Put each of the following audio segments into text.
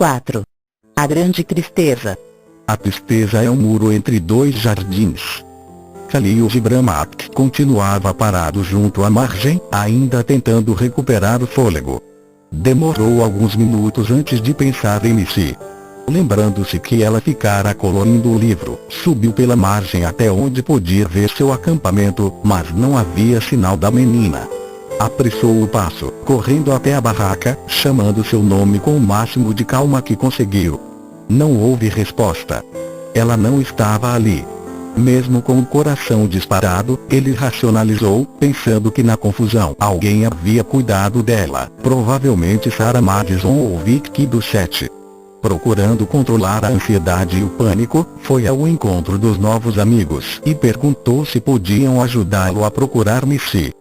4. A grande tristeza. A tristeza é um muro entre dois jardins. Khalil Gibran Makki continuava parado junto à margem, ainda tentando recuperar o fôlego. Demorou alguns minutos antes de pensar em si. Lembrando-se que ela ficara colorindo o livro, subiu pela margem até onde podia ver seu acampamento, mas não havia sinal da menina. Apressou o passo, correndo até a barraca, chamando seu nome com o máximo de calma que conseguiu. Não houve resposta. Ela não estava ali. Mesmo com o coração disparado, ele racionalizou, pensando que na confusão alguém havia cuidado dela, provavelmente Sarah Madison ou Vicky do 7. Procurando controlar a ansiedade e o pânico, foi ao encontro dos novos amigos e perguntou se podiam ajudá-lo a procurar Missy.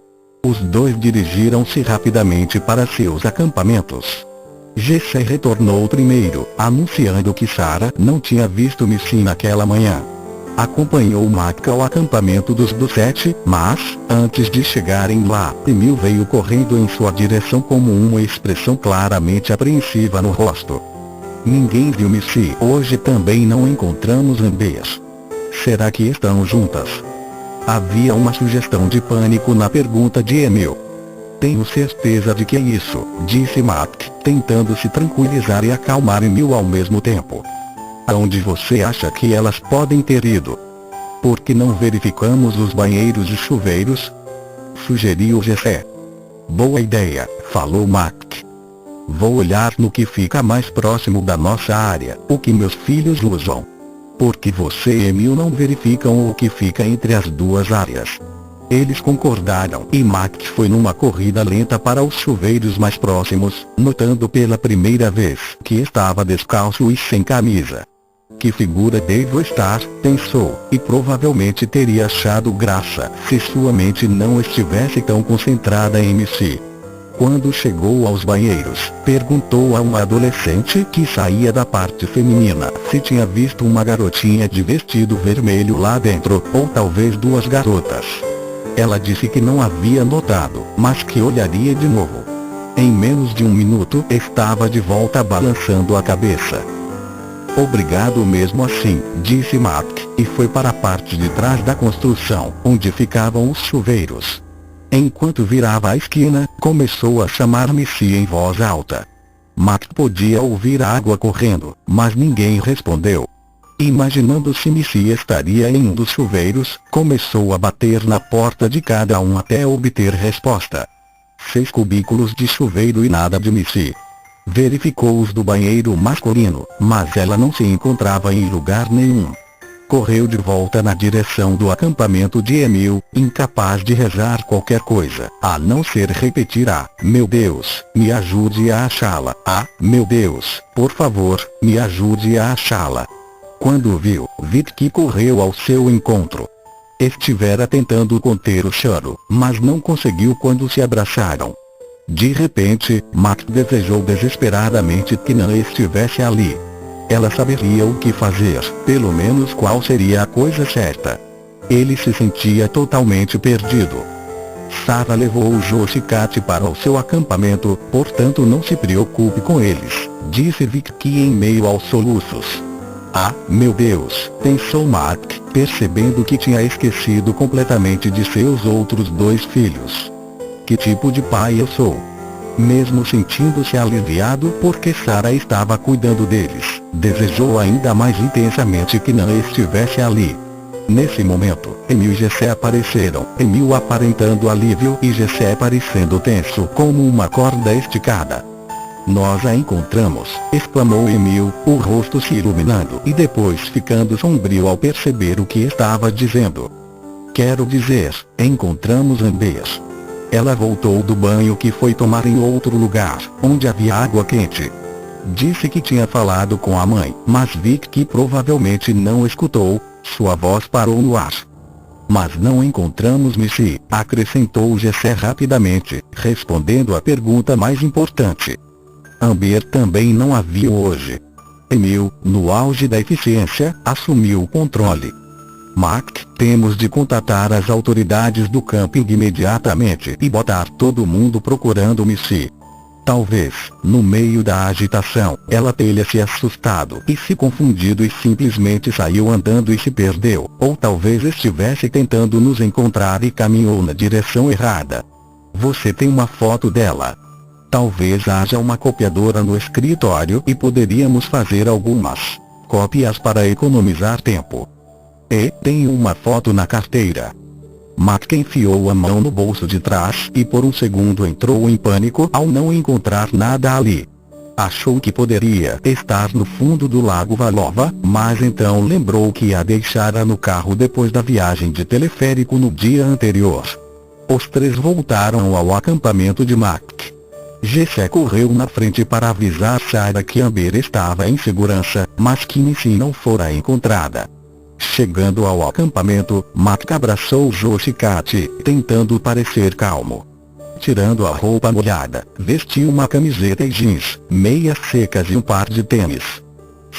Os dois dirigiram-se rapidamente para seus acampamentos. Jesse retornou primeiro, anunciando que Sarah não tinha visto Missy naquela manhã. Acompanhou Makki ao acampamento dos do 7, mas, antes de chegarem lá, Emil veio correndo em sua direção com uma expressão claramente apreensiva no rosto. Ninguém viu Missy. Hoje também não encontramos Amber. Será que estão juntas? Havia uma sugestão de pânico na pergunta de Emil. Tenho certeza de que é isso, disse Makki, tentando se tranquilizar e acalmar Emil ao mesmo tempo. Aonde você acha que elas podem ter ido? Por que não verificamos os banheiros e chuveiros? Sugeriu Jesse. Boa ideia, falou Makki. Vou olhar no que fica mais próximo da nossa área, o que meus filhos usam. Porque você e Emil não verificam o que fica entre as duas áreas. Eles concordaram e Makki foi numa corrida lenta para os chuveiros mais próximos, notando pela primeira vez que estava descalço e sem camisa. Que figura devo estar, pensou, e provavelmente teria achado graça se sua mente não estivesse tão concentrada em Missy. Quando chegou aos banheiros, perguntou a uma adolescente que saía da parte feminina se tinha visto uma garotinha de vestido vermelho lá dentro, ou talvez duas garotas. Ela disse que não havia notado, mas que olharia de novo. Em menos de um minuto estava de volta balançando a cabeça. Obrigado mesmo assim, disse Makki, e foi para a parte de trás da construção, onde ficavam os chuveiros. Enquanto virava a esquina, começou a chamar Missy em voz alta. Makki podia ouvir a água correndo, mas ninguém respondeu. Imaginando se Missy estaria em um dos chuveiros, começou a bater na porta de cada um até obter resposta. 6 cubículos de chuveiro e nada de Missy. Verificou os do banheiro masculino, mas ela não se encontrava em lugar nenhum. Correu de volta na direção do acampamento de Emil, incapaz de rezar qualquer coisa, a não ser repetir meu Deus, me ajude a achá-la, meu Deus, por favor, me ajude a achá-la. Quando viu, Vicky correu ao seu encontro. Estivera tentando conter o choro, mas não conseguiu quando se abraçaram. De repente, Makki desejou desesperadamente que não estivesse ali. Ela saberia o que fazer, pelo menos qual seria a coisa certa. Ele se sentia totalmente perdido. Sarah levou Josh e Kat para o seu acampamento, portanto não se preocupe com eles, disse Vicky em meio aos soluços. Meu Deus, pensou Makki, percebendo que tinha esquecido completamente de seus outros 2 filhos. Que tipo de pai eu sou? Mesmo sentindo-se aliviado porque Sarah estava cuidando deles, desejou ainda mais intensamente que não estivesse ali. Nesse momento, Emil e Jesse apareceram, Emil aparentando alívio e Jesse parecendo tenso como uma corda esticada. Nós a encontramos, exclamou Emil, o rosto se iluminando e depois ficando sombrio ao perceber o que estava dizendo. Quero dizer, encontramos Amber. Ela voltou do banho que foi tomar em outro lugar, onde havia água quente. Disse que tinha falado com a mãe, mas Vicky provavelmente não escutou, sua voz parou no ar. Mas não encontramos Missy, acrescentou Jesse rapidamente, respondendo à pergunta mais importante. Amber também não a viu hoje. Emil, no auge da eficiência, assumiu o controle. Makki, temos de contatar as autoridades do camping imediatamente e botar todo mundo procurando Missy. Talvez, no meio da agitação, ela tenha se assustado e se confundido e simplesmente saiu andando e se perdeu, ou talvez estivesse tentando nos encontrar e caminhou na direção errada. Você tem uma foto dela? Talvez haja uma copiadora no escritório e poderíamos fazer algumas cópias para economizar tempo. E tenho uma foto na carteira. Mac enfiou a mão no bolso de trás e por um segundo entrou em pânico ao não encontrar nada ali. Achou que poderia estar no fundo do lago Valova, mas então lembrou que a deixara no carro depois da viagem de teleférico no dia anterior. Os três voltaram ao acampamento de Mac. Jesse correu na frente para avisar Sarah que Amber estava em segurança, mas que Missy não fora encontrada. Chegando ao acampamento, Mac abraçou Josh e Kat, tentando parecer calmo. Tirando a roupa molhada, vestiu uma camiseta e jeans, meias secas e um par de tênis.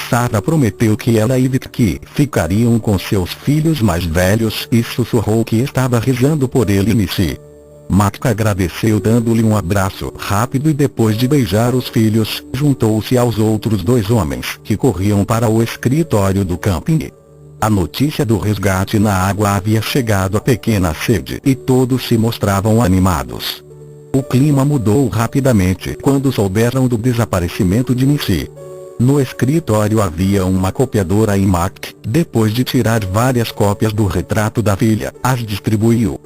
Sarah prometeu que ela e Vicky ficariam com seus filhos mais velhos e sussurrou que estava rezando por ele e Missy. Mac agradeceu dando-lhe um abraço rápido e depois de beijar os filhos, juntou-se aos outros dois homens que corriam para o escritório do camping. A notícia do resgate na água havia chegado à pequena sede e todos se mostravam animados. O clima mudou rapidamente quando souberam do desaparecimento de Missy. No escritório havia uma copiadora e Mac, depois de tirar várias cópias do retrato da filha, as distribuiu.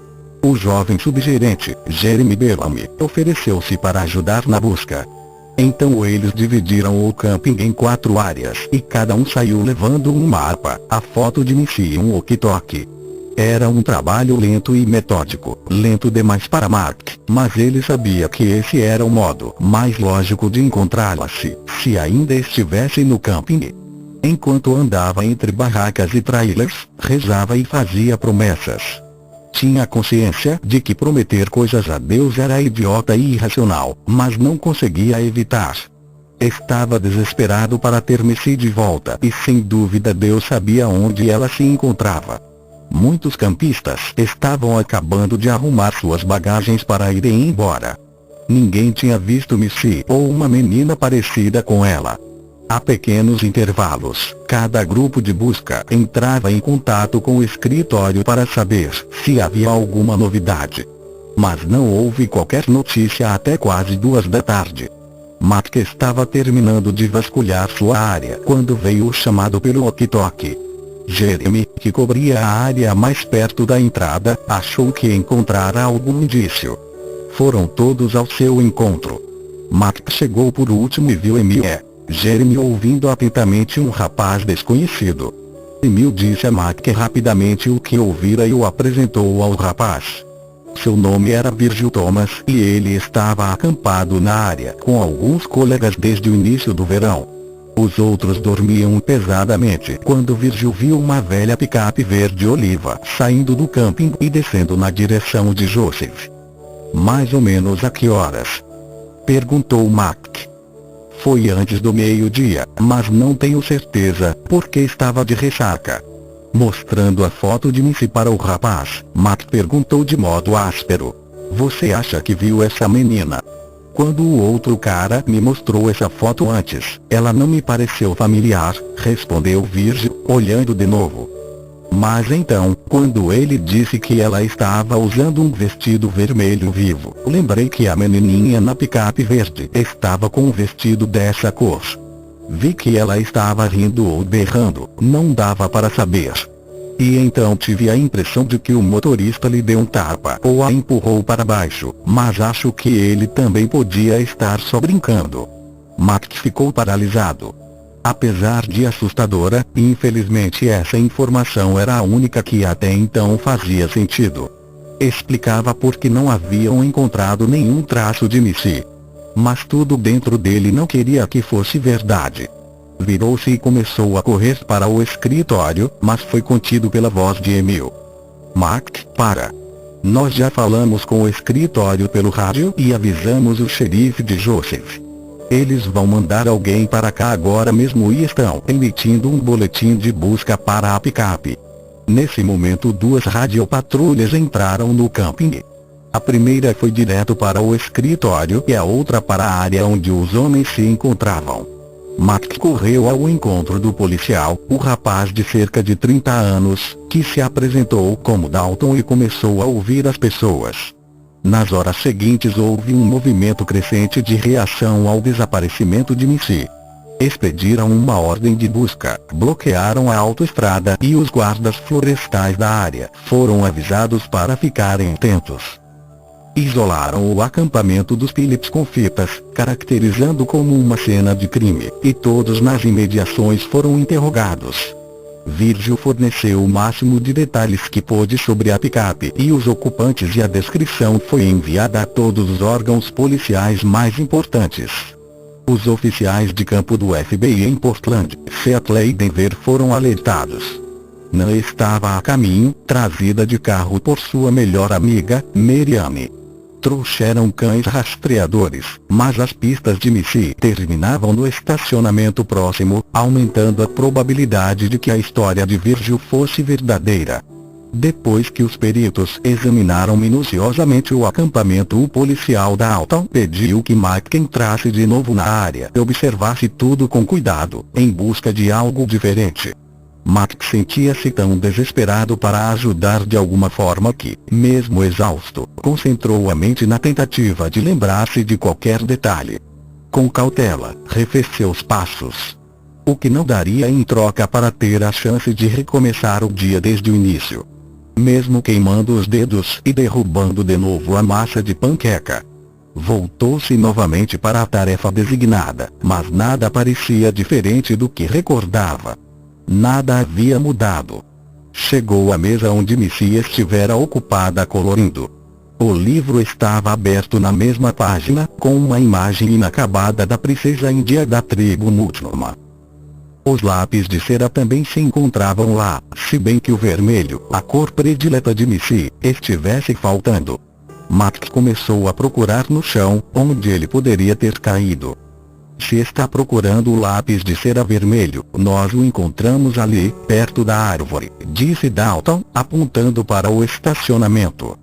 O jovem subgerente, Jeremy Bellamy, ofereceu-se para ajudar na busca. Então eles dividiram o camping em 4 áreas e cada um saiu levando um mapa, a foto de Missy e um walkie-talkie. Era um trabalho lento e metódico, lento demais para Mark, mas ele sabia que esse era o modo mais lógico de encontrá-la se ainda estivesse no camping. Enquanto andava entre barracas e trailers, rezava e fazia promessas. Tinha consciência de que prometer coisas a Deus era idiota e irracional, mas não conseguia evitar. Estava desesperado para ter Missy de volta e sem dúvida Deus sabia onde ela se encontrava. Muitos campistas estavam acabando de arrumar suas bagagens para irem embora. Ninguém tinha visto Missy ou uma menina parecida com ela. A pequenos intervalos, cada grupo de busca entrava em contato com o escritório para saber se havia alguma novidade. Mas não houve qualquer notícia até quase 2 da tarde. Mac estava terminando de vasculhar sua área quando veio o chamado pelo walkie-talkie. Jeremy, que cobria a área mais perto da entrada, achou que encontrara algum indício. Foram todos ao seu encontro. Mac chegou por último e viu Emile. Jeremy ouvindo atentamente um rapaz desconhecido. Emile disse a Mac rapidamente o que ouvira e o apresentou ao rapaz. Seu nome era Virgil Thomas e ele estava acampado na área com alguns colegas desde o início do verão. Os outros dormiam pesadamente quando Virgil viu uma velha picape verde oliva saindo do camping e descendo na direção de Joseph. Mais ou menos a que horas? Perguntou Mac. Foi antes do meio-dia, mas não tenho certeza, porque estava de ressaca. Mostrando a foto de Missy para o rapaz, Mac perguntou de modo áspero. Você acha que viu essa menina? Quando o outro cara me mostrou essa foto antes, ela não me pareceu familiar, respondeu Virgil, olhando de novo. Mas então, quando ele disse que ela estava usando um vestido vermelho vivo, lembrei que a menininha na picape verde estava com um vestido dessa cor. Vi que ela estava rindo ou berrando, não dava para saber. E então tive a impressão de que o motorista lhe deu um tapa ou a empurrou para baixo, mas acho que ele também podia estar só brincando. Mac ficou paralisado. Apesar de assustadora, infelizmente essa informação era a única que até então fazia sentido. Explicava por que não haviam encontrado nenhum traço de Missy. Mas tudo dentro dele não queria que fosse verdade. Virou-se e começou a correr para o escritório, mas foi contido pela voz de Emile. Mac, para. Nós já falamos com o escritório pelo rádio e avisamos o xerife de Joseph. Eles vão mandar alguém para cá agora mesmo e estão emitindo um boletim de busca para a picape. Nesse momento 2 radiopatrulhas entraram no camping. A primeira foi direto para o escritório e a outra para a área onde os homens se encontravam. Mac correu ao encontro do policial, o rapaz de cerca de 30 anos, que se apresentou como Dalton e começou a ouvir as pessoas. Nas horas seguintes houve um movimento crescente de reação ao desaparecimento de Missy. Expediram uma ordem de busca, bloquearam a autoestrada e os guardas florestais da área foram avisados para ficarem atentos. Isolaram o acampamento dos Phillips com fitas, caracterizando como uma cena de crime, e todos nas imediações foram interrogados. Virgil forneceu o máximo de detalhes que pôde sobre a picape e os ocupantes e a descrição foi enviada a todos os órgãos policiais mais importantes. Os oficiais de campo do FBI em Portland, Seattle e Denver foram alertados. Nan estava a caminho, trazida de carro por sua melhor amiga, Marianne. Trouxeram cães rastreadores, mas as pistas de Missy terminavam no estacionamento próximo, aumentando a probabilidade de que a história de Virgil fosse verdadeira. Depois que os peritos examinaram minuciosamente o acampamento, o policial Dalton pediu que Mike entrasse de novo na área e observasse tudo com cuidado, em busca de algo diferente. Mac sentia-se tão desesperado para ajudar de alguma forma que, mesmo exausto, concentrou a mente na tentativa de lembrar-se de qualquer detalhe. Com cautela, refez seus passos. O que não daria em troca para ter a chance de recomeçar o dia desde o início. Mesmo queimando os dedos e derrubando de novo a massa de panqueca. Voltou-se novamente para a tarefa designada, mas nada parecia diferente do que recordava. Nada havia mudado. Chegou à mesa onde Missy estivera ocupada colorindo. O livro estava aberto na mesma página, com uma imagem inacabada da princesa índia da tribo Multnomah. Os lápis de cera também se encontravam lá, se bem que o vermelho, a cor predileta de Missy, estivesse faltando. Max começou a procurar no chão, onde ele poderia ter caído. Se está procurando o lápis de cera vermelho, nós o encontramos ali, perto da árvore, disse Dalton, apontando para o estacionamento.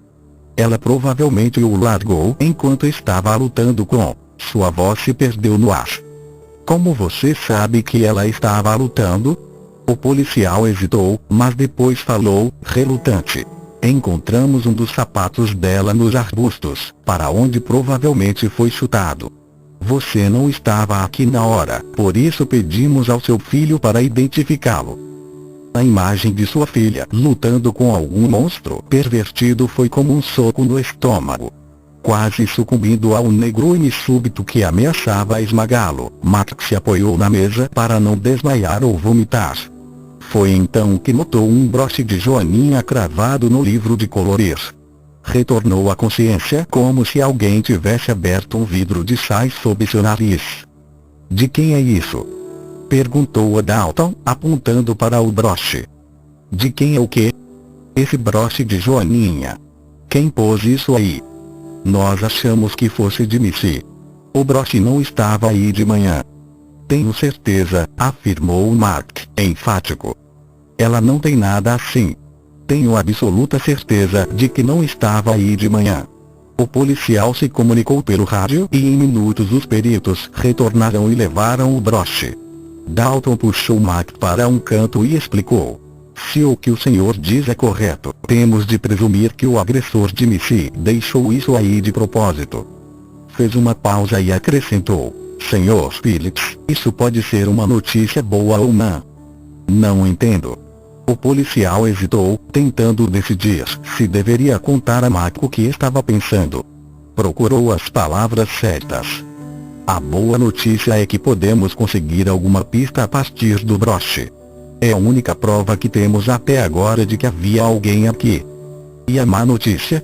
Ela provavelmente o largou enquanto estava lutando com. Sua voz se perdeu no ar. Como você sabe que ela estava lutando? O policial hesitou, mas depois falou, relutante. Encontramos um dos sapatos dela nos arbustos, para onde provavelmente foi chutado. Você não estava aqui na hora, por isso pedimos ao seu filho para identificá-lo. A imagem de sua filha lutando com algum monstro pervertido foi como um soco no estômago. Quase sucumbindo ao negrume súbito que ameaçava esmagá-lo, Max se apoiou na mesa para não desmaiar ou vomitar. Foi então que notou um broche de joaninha cravado no livro de colorir. Retornou à consciência como se alguém tivesse aberto um vidro de sais sob seu nariz. De quem é isso? Perguntou a Dalton, apontando para o broche. De quem é o quê? Esse broche de joaninha. Quem pôs isso aí? Nós achamos que fosse de Missy. O broche não estava aí de manhã. Tenho certeza, afirmou Mark, enfático. Ela não tem nada assim. Tenho absoluta certeza de que não estava aí de manhã. O policial se comunicou pelo rádio e em minutos os peritos retornaram e levaram o broche. Dalton puxou Mac para um canto e explicou. Se o que o senhor diz é correto, temos de presumir que o agressor de Missy deixou isso aí de propósito. Fez uma pausa e acrescentou. Senhor Phillips, isso pode ser uma notícia boa ou não. Não entendo. O policial hesitou, tentando decidir se deveria contar a Mac o que estava pensando. Procurou as palavras certas. A boa notícia é que podemos conseguir alguma pista a partir do broche. É a única prova que temos até agora de que havia alguém aqui. E a má notícia?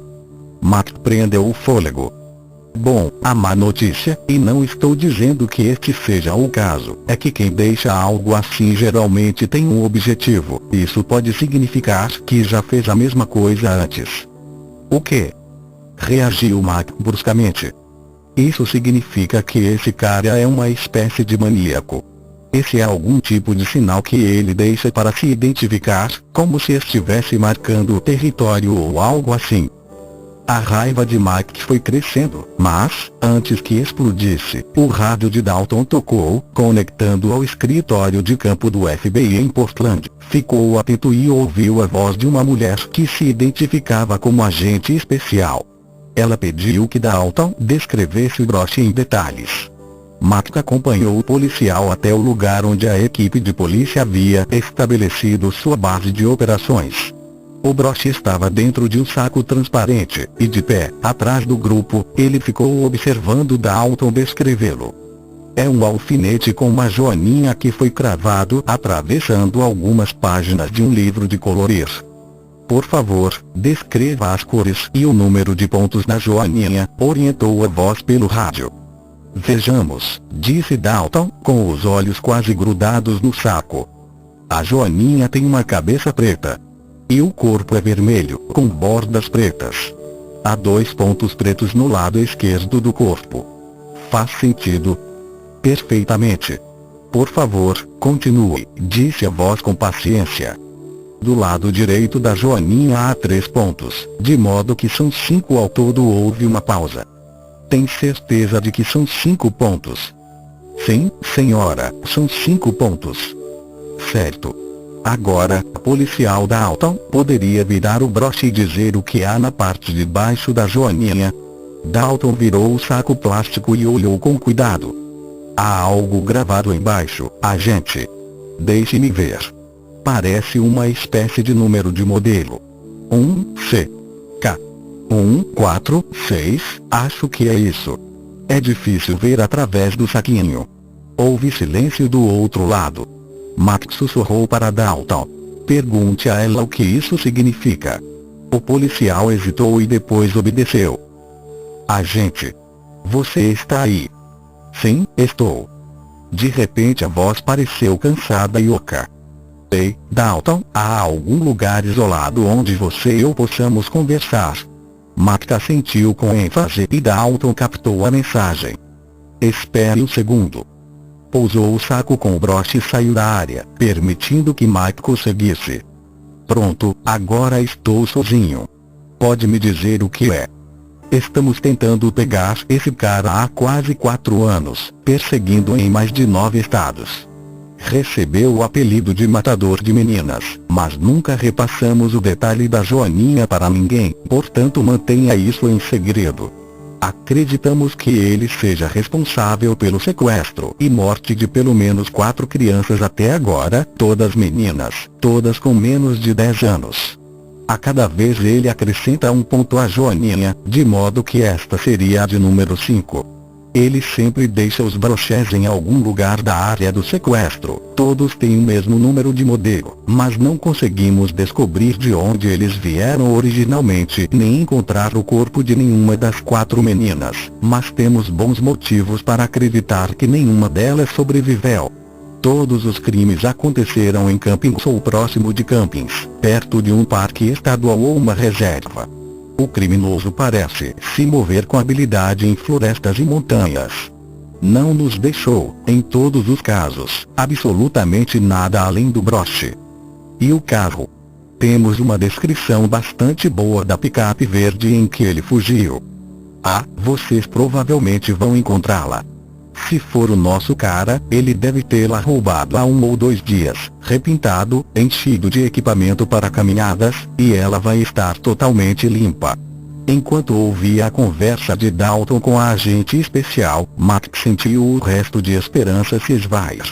Mac prendeu o fôlego. Bom, a má notícia, e não estou dizendo que este seja o caso, é que quem deixa algo assim geralmente tem um objetivo. Isso pode significar que já fez a mesma coisa antes. O quê? Reagiu Mac bruscamente. Isso significa que esse cara é uma espécie de maníaco. Esse é algum tipo de sinal que ele deixa para se identificar, como se estivesse marcando o território ou algo assim. A raiva de Mike foi crescendo, mas, antes que explodisse, o rádio de Dalton tocou, conectando ao escritório de campo do FBI em Portland. Ficou atento e ouviu a voz de uma mulher que se identificava como agente especial. Ela pediu que Dalton descrevesse o broche em detalhes. Mike acompanhou o policial até o lugar onde a equipe de polícia havia estabelecido sua base de operações. O broche estava dentro de um saco transparente, e de pé, atrás do grupo, ele ficou observando Dalton descrevê-lo. É um alfinete com uma joaninha que foi cravado atravessando algumas páginas de um livro de colorir. Por favor, descreva as cores e o número de pontos na joaninha, orientou a voz pelo rádio. Vejamos, disse Dalton, com os olhos quase grudados no saco. A joaninha tem uma cabeça preta. E o corpo é vermelho, com bordas pretas. Há 2 pontos pretos no lado esquerdo do corpo. Faz sentido? Perfeitamente. Por favor, continue, disse a voz com paciência. Do lado direito da joaninha há 3 pontos, de modo que são 5 ao todo. Houve uma pausa. Tem certeza de que são 5 pontos? Sim, senhora, são 5 pontos. Certo. Agora, policial Dalton, poderia virar o broche e dizer o que há na parte de baixo da joaninha? Dalton virou o saco plástico e olhou com cuidado. Há algo gravado embaixo, agente. Deixe-me ver. Parece uma espécie de número de modelo. 1C. K. 146, acho que é isso. É difícil ver através do saquinho. Houve silêncio do outro lado. Max sussurrou para Dalton. Pergunte a ela o que isso significa. O policial hesitou e depois obedeceu. Agente. Você está aí? Sim, estou. De repente a voz pareceu cansada e oca. Ei, Dalton, há algum lugar isolado onde você e eu possamos conversar? Max assentiu com ênfase e Dalton captou a mensagem. Espere um segundo. Pousou o saco com o broche e saiu da área, permitindo que Mike seguisse. Pronto, agora estou sozinho. Pode me dizer o que é? Estamos tentando pegar esse cara há quase 4 anos, perseguindo em mais de 9 estados. Recebeu o apelido de matador de meninas, mas nunca repassamos o detalhe da joaninha para ninguém, portanto mantenha isso em segredo. Acreditamos que ele seja responsável pelo sequestro e morte de pelo menos 4 crianças até agora, todas meninas, todas com menos de 10 anos. A cada vez ele acrescenta um ponto à joaninha, de modo que esta seria a de número 5. Ele sempre deixa os broches em algum lugar da área do sequestro. Todos têm o mesmo número de modelo, mas não conseguimos descobrir de onde eles vieram originalmente nem encontrar o corpo de nenhuma das 4 meninas, mas temos bons motivos para acreditar que nenhuma delas sobreviveu. Todos os crimes aconteceram em campings ou próximo de campings, perto de um parque estadual ou uma reserva. O criminoso parece se mover com habilidade em florestas e montanhas. Não nos deixou, em todos os casos, absolutamente nada além do broche. E o carro? Temos uma descrição bastante boa da picape verde em que ele fugiu. Ah, vocês provavelmente vão encontrá-la. Se for o nosso cara, ele deve tê-la roubado há 1 ou 2 dias, repintado, enchido de equipamento para caminhadas, e ela vai estar totalmente limpa. Enquanto ouvia a conversa de Dalton com a agente especial, Max sentiu o resto de esperança se esvair.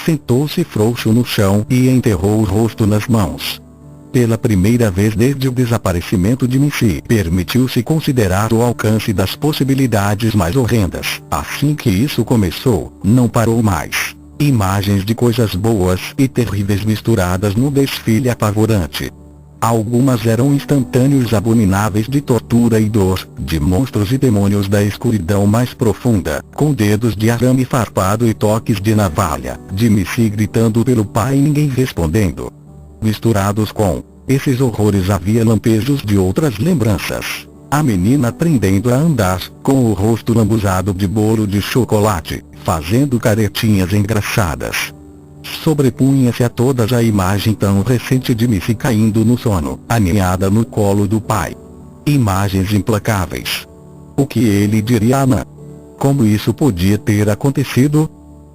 Sentou-se frouxo no chão e enterrou o rosto nas mãos. Pela primeira vez desde o desaparecimento de Missy, permitiu-se considerar o alcance das possibilidades mais horrendas. Assim que isso começou, não parou mais. Imagens de coisas boas e terríveis misturadas num desfile apavorante. Algumas eram instantâneos abomináveis de tortura e dor, de monstros e demônios da escuridão mais profunda, com dedos de arame farpado e toques de navalha, de Missy gritando pelo pai e ninguém respondendo. Misturados com esses horrores havia lampejos de outras lembranças. A menina aprendendo a andar, com o rosto lambuzado de bolo de chocolate, fazendo caretinhas engraçadas. Sobrepunha-se a todas a imagem tão recente de Missy caindo no sono, aninhada no colo do pai. Imagens implacáveis. O que ele diria a Anna? Como isso podia ter acontecido?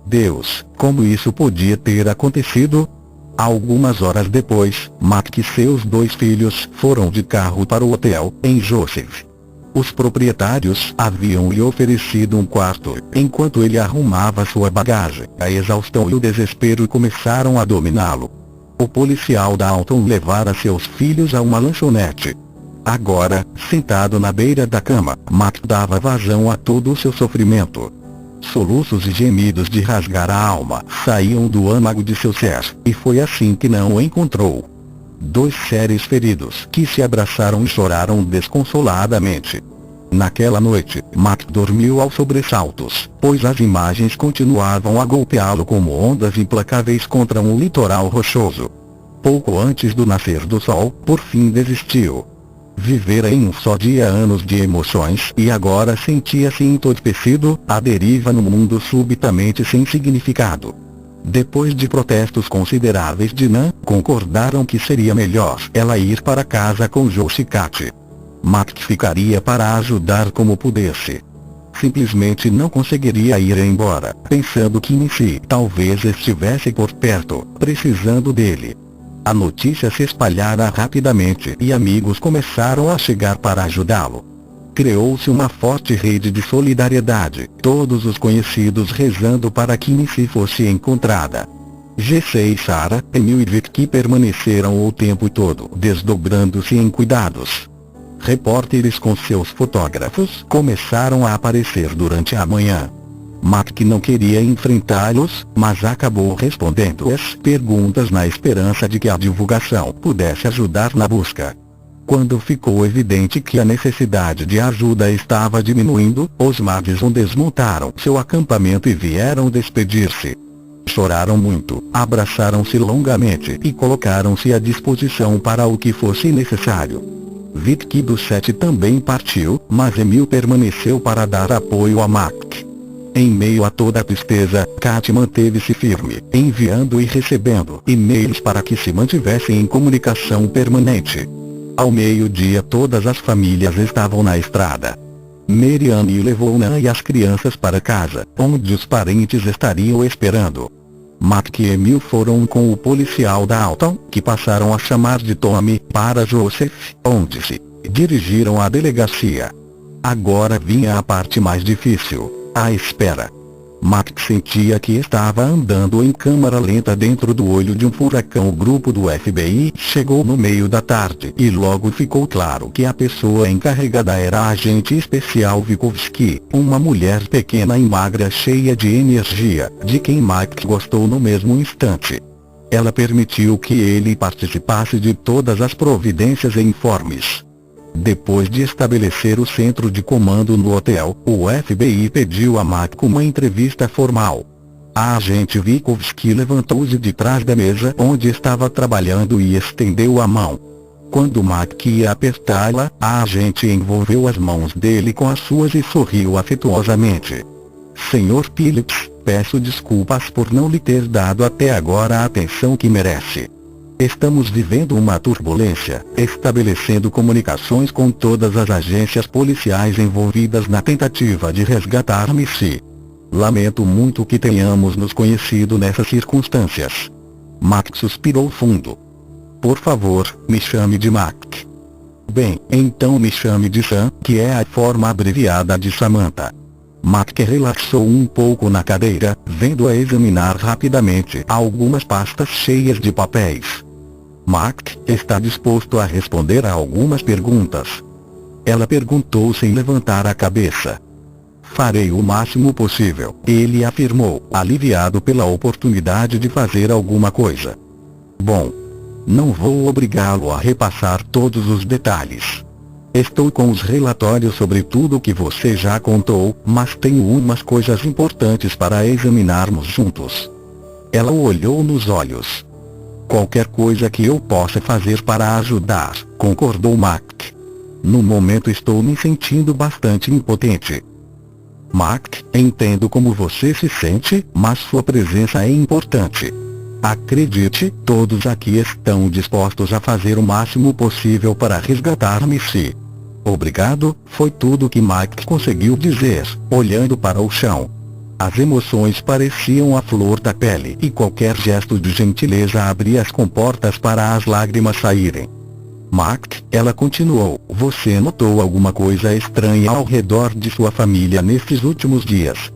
Deus, como isso podia ter acontecido? Algumas horas depois, Mac e seus 2 filhos foram de carro para o hotel, em Joseph. Os proprietários haviam lhe oferecido um quarto, enquanto ele arrumava sua bagagem. A exaustão e o desespero começaram a dominá-lo. O policial Dalton levara seus filhos a uma lanchonete. Agora, sentado na beira da cama, Mac dava vazão a todo o seu sofrimento. Soluços e gemidos de rasgar a alma saíam do âmago de seu ser, e foi assim que não o encontrou. 2 seres feridos que se abraçaram e choraram desconsoladamente. Naquela noite, Mac dormiu aos sobressaltos, pois as imagens continuavam a golpeá-lo como ondas implacáveis contra um litoral rochoso. Pouco antes do nascer do sol, por fim desistiu. Vivera em um só dia anos de emoções e agora sentia-se entorpecido, à deriva no mundo subitamente sem significado. Depois de protestos consideráveis de Nan, concordaram que seria melhor ela ir para casa com Josh e Kat. Mac ficaria para ajudar como pudesse. Simplesmente não conseguiria ir embora, pensando que Missy talvez estivesse por perto, precisando dele. A notícia se espalhara rapidamente e amigos começaram a chegar para ajudá-lo. Criou-se uma forte rede de solidariedade, todos os conhecidos rezando para que Missy fosse encontrada. GC e Sarah, Emil e Vicky permaneceram o tempo todo desdobrando-se em cuidados. Repórteres com seus fotógrafos começaram a aparecer durante a manhã. Mac não queria enfrentá-los, mas acabou respondendo as perguntas na esperança de que a divulgação pudesse ajudar na busca. Quando ficou evidente que a necessidade de ajuda estava diminuindo, os Madison desmontaram seu acampamento e vieram despedir-se. Choraram muito, abraçaram-se longamente e colocaram-se à disposição para o que fosse necessário. Vicky do 7 também partiu, mas Emil permaneceu para dar apoio a Mac. Em meio a toda a tristeza, Kat manteve-se firme, enviando e recebendo e-mails para que se mantivessem em comunicação permanente. Ao meio-dia todas as famílias estavam na estrada. Marianne levou Nan e as crianças para casa, onde os parentes estariam esperando. Mac e Emil foram com o policial Dalton, que passaram a chamar de Tommy, para Joseph, onde se dirigiram à delegacia. Agora vinha a parte mais difícil. A espera. Mac sentia que estava andando em câmara lenta dentro do olho de um furacão. O grupo do FBI chegou no meio da tarde e logo ficou claro que a pessoa encarregada era a agente especial Vikovsky, uma mulher pequena e magra cheia de energia, de quem Mac gostou no mesmo instante. Ela permitiu que ele participasse de todas as providências e informes. Depois de estabelecer o centro de comando no hotel, o FBI pediu a Mac uma entrevista formal. A agente Vikovsky levantou-se de trás da mesa onde estava trabalhando e estendeu a mão. Quando Mac ia apertá-la, a agente envolveu as mãos dele com as suas e sorriu afetuosamente. Sr. Phillips, peço desculpas por não lhe ter dado até agora a atenção que merece. Estamos vivendo uma turbulência, estabelecendo comunicações com todas as agências policiais envolvidas na tentativa de resgatar Missy. Lamento muito que tenhamos nos conhecido nessas circunstâncias. Mac suspirou fundo. Por favor, me chame de Mac. Bem, então me chame de Sam, que é a forma abreviada de Samantha. Mac relaxou um pouco na cadeira, vendo-a examinar rapidamente algumas pastas cheias de papéis. Mac, está disposto a responder a algumas perguntas? Ela perguntou sem levantar a cabeça. Farei o máximo possível, ele afirmou, aliviado pela oportunidade de fazer alguma coisa. Bom, não vou obrigá-lo a repassar todos os detalhes. Estou com os relatórios sobre tudo o que você já contou, mas tenho umas coisas importantes para examinarmos juntos. Ela o olhou nos olhos. Qualquer coisa que eu possa fazer para ajudar, concordou Mac. No momento estou me sentindo bastante impotente. Mac, entendo como você se sente, mas sua presença é importante. Acredite, todos aqui estão dispostos a fazer o máximo possível para resgatar Missy. Obrigado, foi tudo que Mike conseguiu dizer, olhando para o chão. As emoções pareciam a flor da pele e qualquer gesto de gentileza abria as comportas para as lágrimas saírem. Mike, ela continuou, você notou alguma coisa estranha ao redor de sua família nestes últimos dias?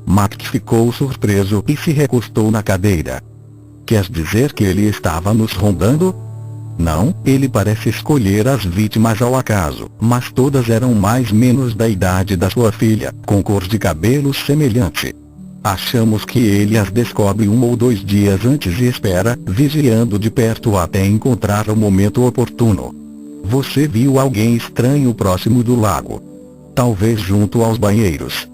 Mike ficou surpreso e se recostou na cadeira. Quer dizer que ele estava nos rondando? Não, ele parece escolher as vítimas ao acaso, mas todas eram mais menos da idade da sua filha, com cor de cabelo semelhante. Achamos que ele as descobre 1 ou 2 dias antes e espera, vigiando de perto até encontrar o momento oportuno. Você viu alguém estranho próximo do lago? Talvez junto aos banheiros.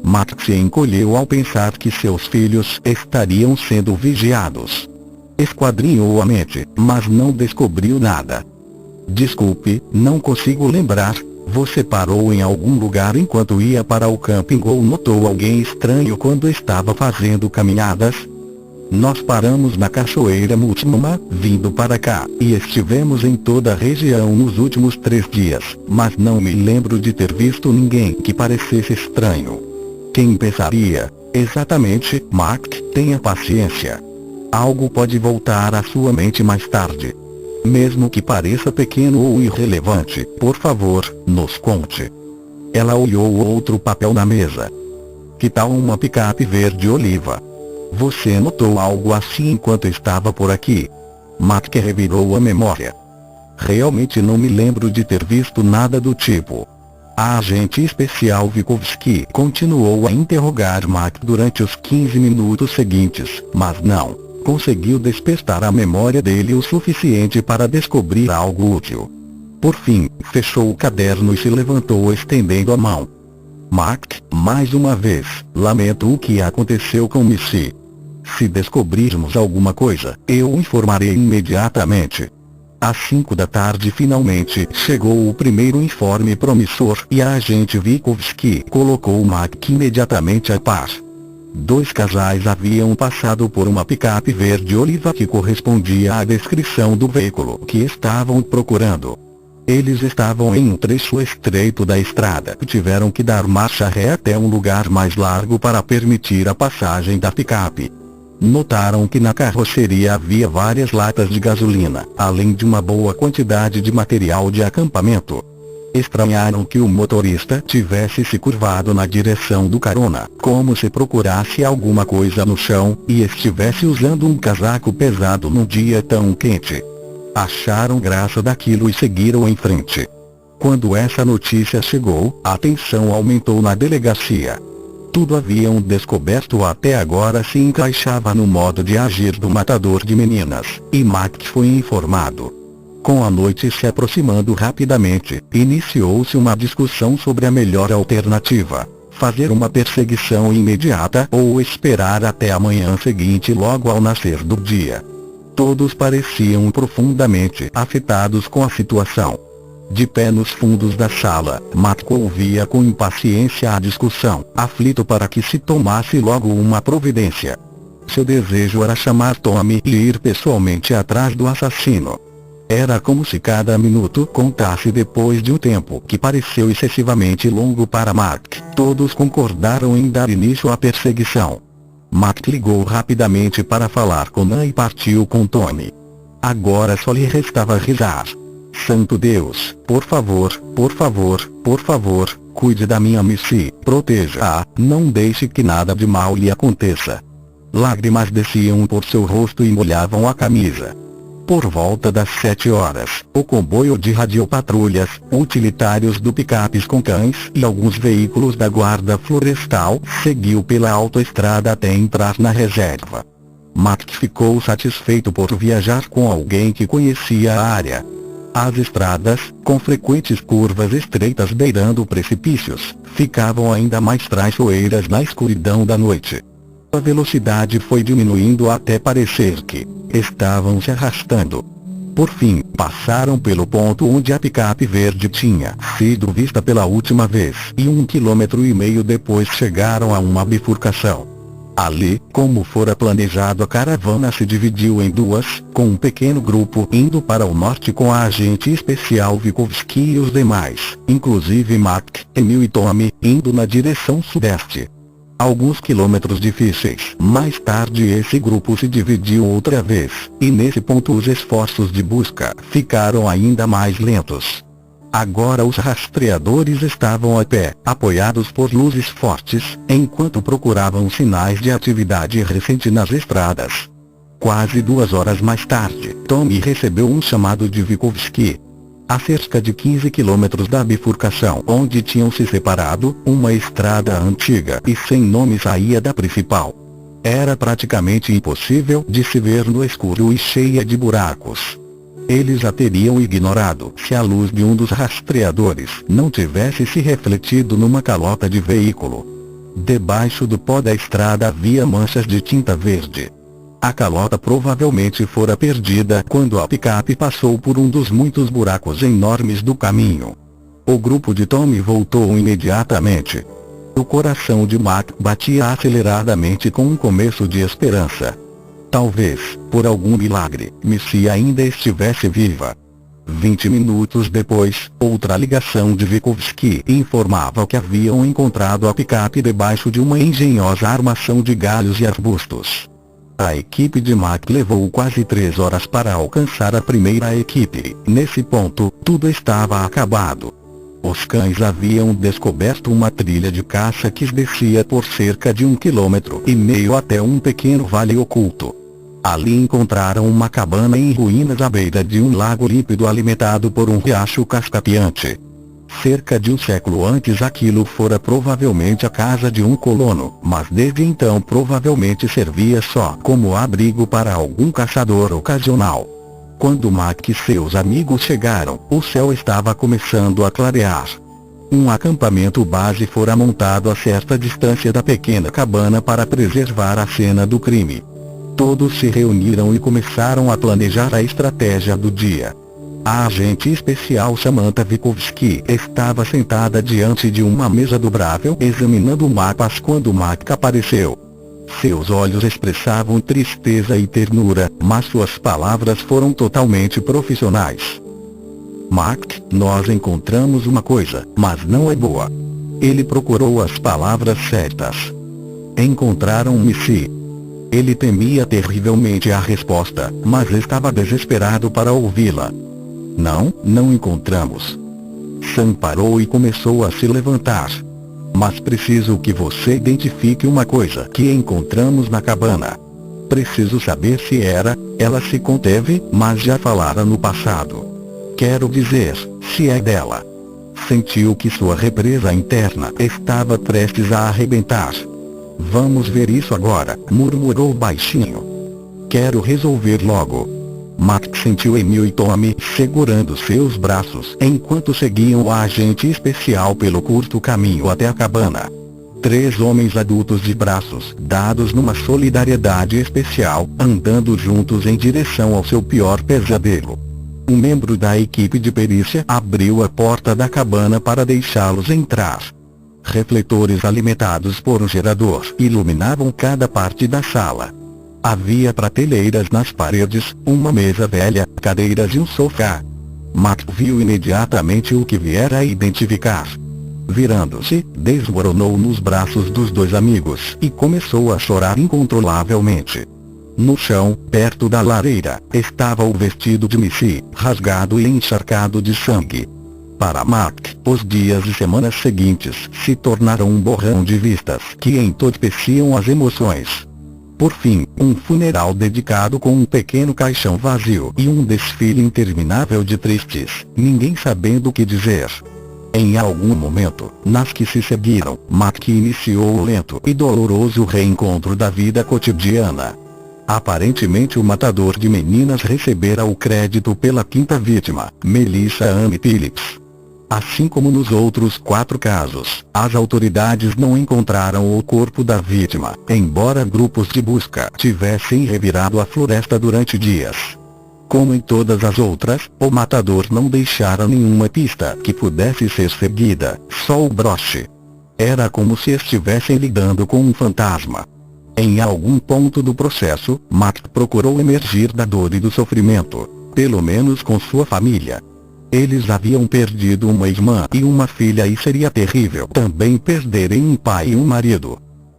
Matt se encolheu ao pensar que seus filhos estariam sendo vigiados. Esquadrinhou a mente, mas não descobriu nada. Desculpe, não consigo lembrar. Você parou em algum lugar enquanto ia para o camping ou notou alguém estranho quando estava fazendo caminhadas? Nós paramos na Cachoeira Multnomah, vindo para cá, e estivemos em toda a região nos últimos 3 dias, mas não me lembro de ter visto ninguém que parecesse estranho. Quem pensaria? Exatamente, Mark, tenha paciência. Algo pode voltar à sua mente mais tarde. Mesmo que pareça pequeno ou irrelevante, por favor, nos conte. Ela olhou outro papel na mesa. Que tal uma picape verde oliva? Você notou algo assim enquanto estava por aqui? Matt revirou a memória. Realmente não me lembro de ter visto nada do tipo. A agente especial Vikovsky continuou a interrogar Matt durante os 15 minutos seguintes, mas não conseguiu despertar a memória dele o suficiente para descobrir algo útil. Por fim, fechou o caderno e se levantou estendendo a mão. Mark, mais uma vez, lamento o que aconteceu com Missy. Se descobrirmos alguma coisa, eu informarei imediatamente. Às 5 da tarde finalmente chegou o primeiro informe promissor e a agente Vikovsky colocou Mark imediatamente a par. 2 casais haviam passado por uma picape verde oliva que correspondia à descrição do veículo que estavam procurando. Eles estavam em um trecho estreito da estrada e tiveram que dar marcha ré até um lugar mais largo para permitir a passagem da picape. Notaram que na carroceria havia várias latas de gasolina, além de uma boa quantidade de material de acampamento. Estranharam que o motorista tivesse se curvado na direção do carona, como se procurasse alguma coisa no chão, e estivesse usando um casaco pesado num dia tão quente. Acharam graça daquilo e seguiram em frente. Quando essa notícia chegou, a tensão aumentou na delegacia. Tudo haviam descoberto até agora se encaixava no modo de agir do matador de meninas, e Matt foi informado. Com a noite se aproximando rapidamente, iniciou-se uma discussão sobre a melhor alternativa: fazer uma perseguição imediata ou esperar até a manhã seguinte logo ao nascer do dia. Todos pareciam profundamente afetados com a situação. De pé nos fundos da sala, Matt ouvia com impaciência a discussão, aflito para que se tomasse logo uma providência. Seu desejo era chamar Tommy e ir pessoalmente atrás do assassino. Era como se cada minuto contasse depois de um tempo que pareceu excessivamente longo para Mark. Todos concordaram em dar início à perseguição. Mark ligou rapidamente para falar com Nan e partiu com Tommy. Agora só lhe restava rezar. Santo Deus, por favor, por favor, por favor, cuide da minha Missy, proteja-a, não deixe que nada de mal lhe aconteça. Lágrimas desciam por seu rosto e molhavam a camisa. Por volta das 7 horas, o comboio de radiopatrulhas, utilitários do picapes com cães e alguns veículos da guarda florestal seguiu pela autoestrada até entrar na reserva. Matt ficou satisfeito por viajar com alguém que conhecia a área. As estradas, com frequentes curvas estreitas beirando precipícios, ficavam ainda mais traiçoeiras na escuridão da noite. A velocidade foi diminuindo até parecer que estavam se arrastando. Por fim, passaram pelo ponto onde a picape verde tinha sido vista pela última vez e 1,5 km depois chegaram a uma bifurcação. Ali, como fora planejado, a caravana se dividiu em duas, com um pequeno grupo indo para o norte com a agente especial Vikovsky e os demais, inclusive Mark, Emil e Tommy, indo na direção sudeste. Alguns quilômetros difíceis. Mais tarde esse grupo se dividiu outra vez, e nesse ponto os esforços de busca ficaram ainda mais lentos. Agora os rastreadores estavam a pé, apoiados por luzes fortes, enquanto procuravam sinais de atividade recente nas estradas. Quase 2 horas mais tarde, Tommy recebeu um chamado de Vikovsky. A cerca de 15 quilômetros da bifurcação onde tinham se separado, uma estrada antiga e sem nome saía da principal. Era praticamente impossível de se ver no escuro e cheia de buracos. Eles a teriam ignorado se a luz de um dos rastreadores não tivesse se refletido numa calota de veículo. Debaixo do pó da estrada havia manchas de tinta verde. A calota provavelmente fora perdida quando a picape passou por um dos muitos buracos enormes do caminho. O grupo de Tommy voltou imediatamente. O coração de Mark batia aceleradamente com um começo de esperança. Talvez, por algum milagre, Missy ainda estivesse viva. 20 minutos depois, outra ligação de Vikovsky informava que haviam encontrado a picape debaixo de uma engenhosa armação de galhos e arbustos. A equipe de Mark levou quase 3 horas para alcançar a primeira equipe. Nesse ponto, tudo estava acabado. Os cães haviam descoberto uma trilha de caça que descia por cerca de 1,5 km até um pequeno vale oculto. Ali encontraram uma cabana em ruínas à beira de um lago límpido alimentado por um riacho cascateante. Cerca de um século antes aquilo fora provavelmente a casa de um colono, mas desde então provavelmente servia só como abrigo para algum caçador ocasional. Quando Mark e seus amigos chegaram, o céu estava começando a clarear. Um acampamento base fora montado a certa distância da pequena cabana para preservar a cena do crime. Todos se reuniram e começaram a planejar a estratégia do dia. A agente especial Samantha Vikovsky estava sentada diante de uma mesa dobrável examinando mapas quando Mark apareceu. Seus olhos expressavam tristeza e ternura, mas suas palavras foram totalmente profissionais. Mark, nós encontramos uma coisa, mas não é boa. Ele procurou as palavras certas. Encontraram Missy. Ele temia terrivelmente a resposta, mas estava desesperado para ouvi-la. Não encontramos. Sam parou e começou a se levantar. Mas preciso que você identifique uma coisa que encontramos na cabana. Preciso saber se ela se conteve, mas já falara no passado. Quero dizer, se é dela. Sentiu que sua represa interna estava prestes a arrebentar. Vamos ver isso agora, murmurou baixinho. Quero resolver logo. Mark sentiu Emil e Tommy segurando seus braços enquanto seguiam o agente especial pelo curto caminho até a cabana. 3 homens adultos de braços dados numa solidariedade especial, andando juntos em direção ao seu pior pesadelo. Um membro da equipe de perícia abriu a porta da cabana para deixá-los entrar. Refletores alimentados por um gerador iluminavam cada parte da sala. Havia prateleiras nas paredes, uma mesa velha, cadeiras e um sofá. Mark viu imediatamente o que viera a identificar. Virando-se, desmoronou nos braços dos 2 amigos e começou a chorar incontrolavelmente. No chão, perto da lareira, estava o vestido de Missy, rasgado e encharcado de sangue. Para Mark, os dias e semanas seguintes se tornaram um borrão de vistas que entorpeciam as emoções. Por fim, um funeral dedicado com um pequeno caixão vazio e um desfile interminável de tristes, ninguém sabendo o que dizer. Em algum momento, nas que se seguiram, Mark iniciou o lento e doloroso reencontro da vida cotidiana. Aparentemente o matador de meninas recebera o crédito pela 5ª vítima, Melissa Ann Phillips. Assim como nos outros 4 casos, as autoridades não encontraram o corpo da vítima, embora grupos de busca tivessem revirado a floresta durante dias. Como em todas as outras, o matador não deixara nenhuma pista que pudesse ser seguida, só o broche. Era como se estivessem lidando com um fantasma. Em algum ponto do processo, Mac procurou emergir da dor e do sofrimento, pelo menos com sua família. Eles haviam perdido uma irmã e uma filha e seria terrível também perderem um pai e um marido.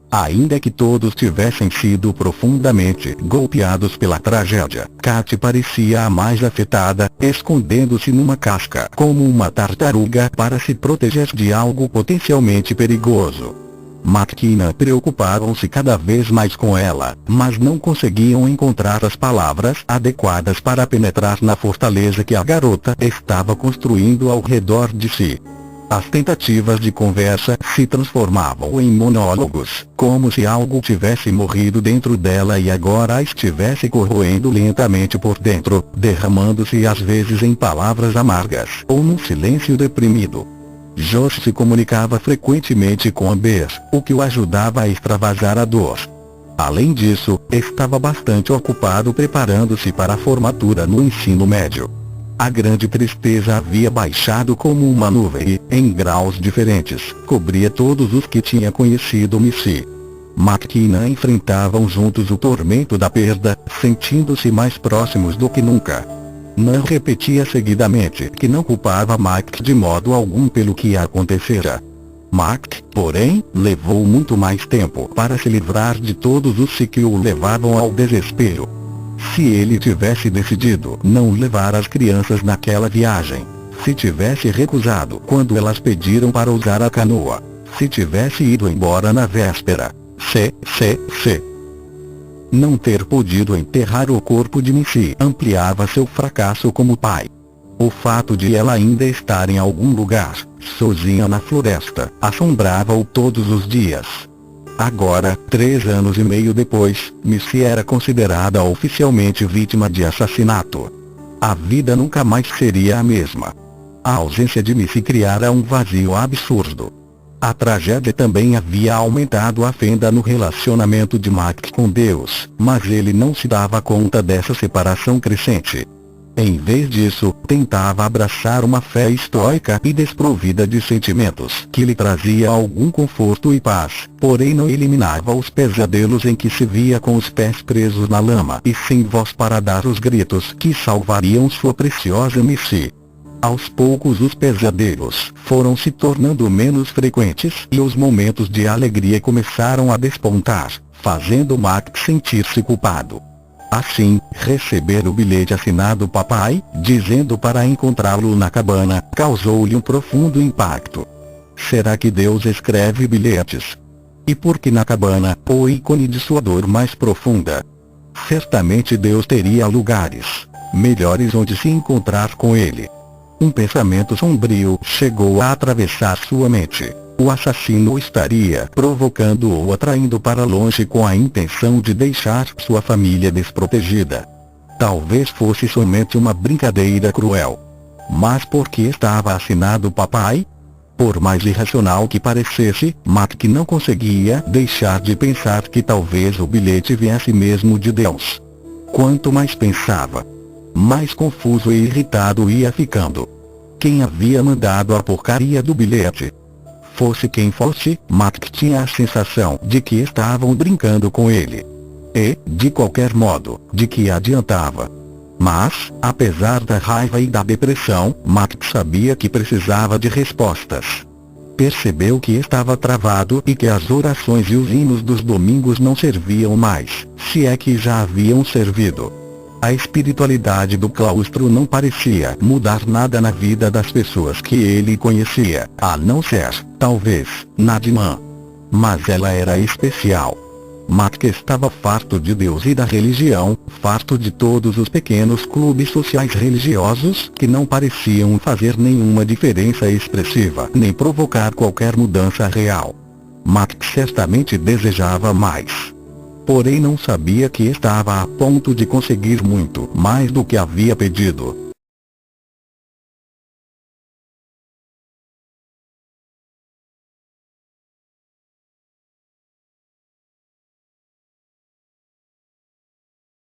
Ainda que todos tivessem sido profundamente golpeados pela tragédia, Katy parecia a mais afetada, escondendo-se numa casca como uma tartaruga para se proteger de algo potencialmente perigoso. Mac e Nan preocupavam-se cada vez mais com ela, mas não conseguiam encontrar as palavras adequadas para penetrar na fortaleza que a garota estava construindo ao redor de si. As tentativas de conversa se transformavam em monólogos, como se algo tivesse morrido dentro dela e agora a estivesse corroendo lentamente por dentro, derramando-se às vezes em palavras amargas ou num silêncio deprimido. Josh se comunicava frequentemente com Amber, o que o ajudava a extravasar a dor. Além disso, estava bastante ocupado preparando-se para a formatura no ensino médio. A grande tristeza havia baixado como uma nuvem e, em graus diferentes, cobria todos os que tinha conhecido Missy. Mac e Nan enfrentavam juntos o tormento da perda, sentindo-se mais próximos do que nunca. Nan repetia seguidamente que não culpava Mac de modo algum pelo que acontecera. Mac, porém, levou muito mais tempo para se livrar de todos os que o levavam ao desespero. Se ele tivesse decidido não levar as crianças naquela viagem, se tivesse recusado quando elas pediram para usar a canoa, se tivesse ido embora na véspera, se não ter podido enterrar o corpo de Missy ampliava seu fracasso como pai. O fato de ela ainda estar em algum lugar, sozinha na floresta, assombrava-o todos os dias. Agora, 3 anos e meio depois, Missy era considerada oficialmente vítima de assassinato. A vida nunca mais seria a mesma. A ausência de Missy criara um vazio absurdo. A tragédia também havia aumentado a fenda no relacionamento de Mac com Deus, mas ele não se dava conta dessa separação crescente. Em vez disso, tentava abraçar uma fé estoica e desprovida de sentimentos que lhe trazia algum conforto e paz, porém não eliminava os pesadelos em que se via com os pés presos na lama e sem voz para dar os gritos que salvariam sua preciosa Missy. Aos poucos os pesadelos foram se tornando menos frequentes e os momentos de alegria começaram a despontar, fazendo Mac sentir-se culpado. Assim, receber o bilhete assinado papai, dizendo para encontrá-lo na cabana, causou-lhe um profundo impacto. Será que Deus escreve bilhetes? E por que na cabana, o ícone de sua dor mais profunda? Certamente Deus teria lugares melhores onde se encontrar com ele. Um pensamento sombrio chegou a atravessar sua mente. O assassino estaria provocando ou atraindo para longe com a intenção de deixar sua família desprotegida. Talvez fosse somente uma brincadeira cruel. Mas por que estava assinado papai? Por mais irracional que parecesse, Mac não conseguia deixar de pensar que talvez o bilhete viesse mesmo de Deus. Quanto mais pensava, mais confuso e irritado ia ficando. Quem havia mandado a porcaria do bilhete? Fosse quem fosse, Mac tinha a sensação de que estavam brincando com ele. E, de qualquer modo, de que adiantava? Mas, apesar da raiva e da depressão, Mac sabia que precisava de respostas. Percebeu que estava travado e que as orações e os hinos dos domingos não serviam mais, se é que já haviam servido. A espiritualidade do claustro não parecia mudar nada na vida das pessoas que ele conhecia, a não ser, talvez, Nadimã. Mas ela era especial. Mac estava farto de Deus e da religião, farto de todos os pequenos clubes sociais religiosos que não pareciam fazer nenhuma diferença expressiva nem provocar qualquer mudança real. Mac certamente desejava mais. Porém não sabia que estava a ponto de conseguir muito mais do que havia pedido.